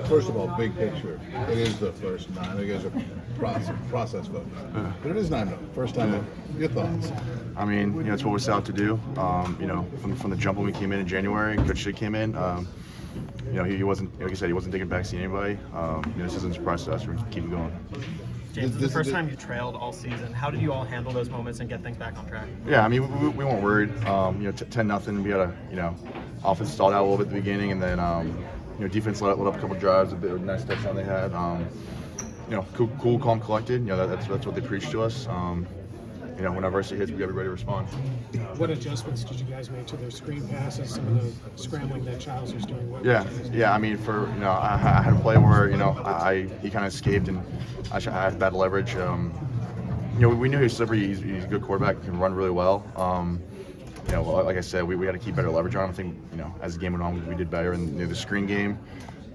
First of all, big picture. It is the first 9. You guys are process focused. But it is 9-0. First time ever. Your thoughts? I mean, it's what we set out to do. From the jump when we came in January, Coach Shea came in. He wasn't, like I said, he wasn't taking backseat anybody. This isn't a surprise to us. We're keeping going. James, this is the first time you trailed all season. How did you all handle those moments and get things back on track? Yeah, I mean, we weren't worried. 10-0. We had offense stalled out a little bit at the beginning, and then defense let up a couple drives, a bit of a nice touchdown they had. Cool, calm, collected. That's what they preach to us. When adversity hits, we got to be ready to respond. What adjustments did you guys make to their screen passes, some of the scrambling that Childs was doing? Yeah. I mean, I had a play where he kind of escaped and I had bad leverage. We knew he was slippery. He's a good quarterback. Can run really well. Like I said, we had to keep better leverage on him. I think as the game went on, we did better in the screen game.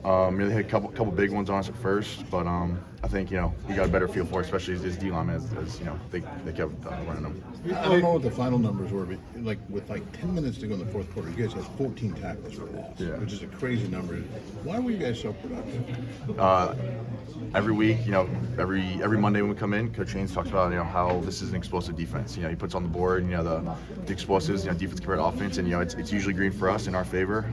They had a couple big ones on us at first, but I think we got a better feel for it, especially as D-linemen as they kept running them. I don't know what the final numbers were, but with 10 minutes to go in the fourth quarter, you guys had 14 tackles for loss, which is a crazy number. Why were you guys so productive? Every week, every Monday when we come in, Coach Haynes talks about how this is an explosive defense. He puts on the board the explosives, defense compared to offense, and it's usually green for us in our favor.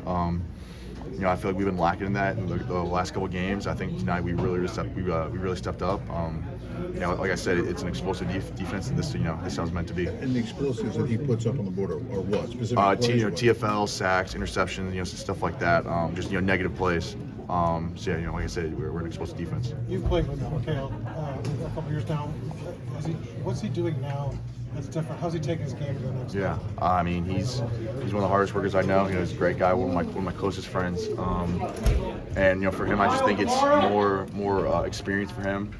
I feel like we've been lacking in that in the last couple of games. I think tonight we really stepped up. Like I said, it's an explosive defense, and this this sounds meant to be. And the explosives that he puts up on the board are what? Specific TFL, sacks, interceptions, stuff like that. Just negative plays. Like I said, we're an explosive defense. You've played with Mikhail a couple years now. What's he doing now? That's different. How's he taking his game to the next level? I mean, he's one of the hardest workers I know. He's a great guy, one of my closest friends. And for him, I just think it's more experience for him.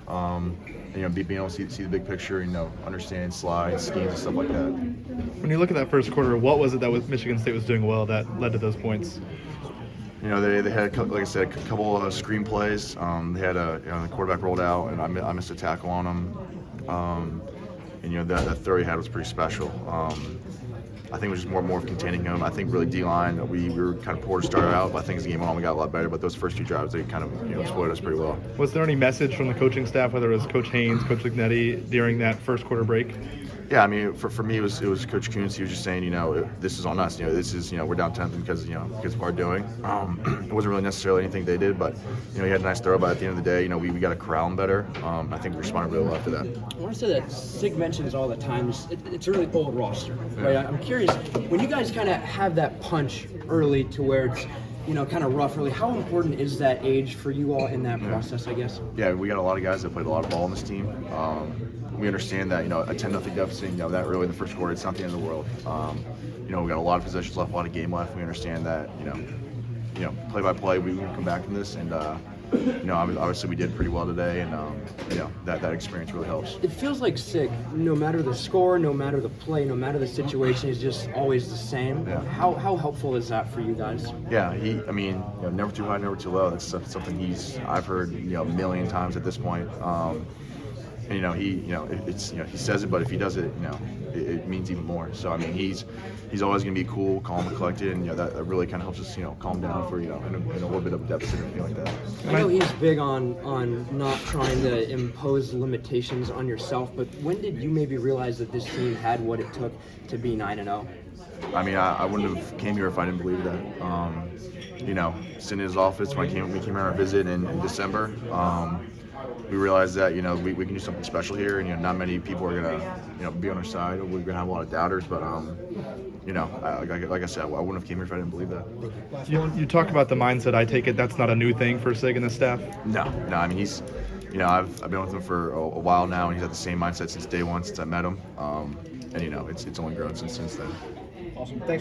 Being able to see the big picture, understand slides, schemes, and stuff like that. When you look at that first quarter, what was it that Michigan State was doing well that led to those points? They had, like I said, a couple of screen plays. They had the quarterback rolled out, and I missed a tackle on him. That throw he had was pretty special. I think it was just more of containing him. I think really D-line, we were kind of poor to start out, but I think as the game went on, we got a lot better. But those first 2 drives, they kind of exploited us pretty well. Was there any message from the coaching staff, whether it was Coach Haynes, Coach Lignetti, during that first quarter break? Yeah, I mean, for me, it was Coach Kuntz. He was just saying, this is on us. This is, we're down 10th because of our doing. It wasn't really necessarily anything they did, but he had a nice throw. But at the end of the day, we got to corral him better. I think we responded really well after that. I want to say that Sig mentions all the time. It's a really old roster, right? I'm curious, when you guys kind of have that punch early to where it's kind of rough early, how important is that age for you all in that process, I guess? Yeah, we got a lot of guys that played a lot of ball on this team. We understand that, a 10-0 deficit, that early in the first quarter, it's not the end of the world. We got a lot of possessions left, a lot of game left. We understand that, play by play, we can come back from this, and obviously we did pretty well today, and that experience really helps. It feels like Sig, no matter the score, no matter the play, no matter the situation, is just always the same. Yeah. How helpful is that for you guys? Yeah, never too high, never too low. That's something I've heard a million times at this point. And he says it, but if he does it, it means even more. So I mean, he's always going to be cool, calm, and collected, and that really kind of helps us calm down for in a little bit of a deficit or anything like that. I know he's big on not trying to impose limitations on yourself, but when did you maybe realize that this team had what it took to be 9-0? I mean, I wouldn't have came here if I didn't believe that. Sitting in his office when we came on our visit in December. We realized that we can do something special here, and not many people are gonna be on our side. We're gonna have a lot of doubters, but like I said, I wouldn't have came here if I didn't believe that. You talk about the mindset. I take it that's not a new thing for Sig and the staff. No. I mean, he's I've been with him for a while now, and he's had the same mindset since day one, since I met him. And it's only grown since then. Awesome. Thanks.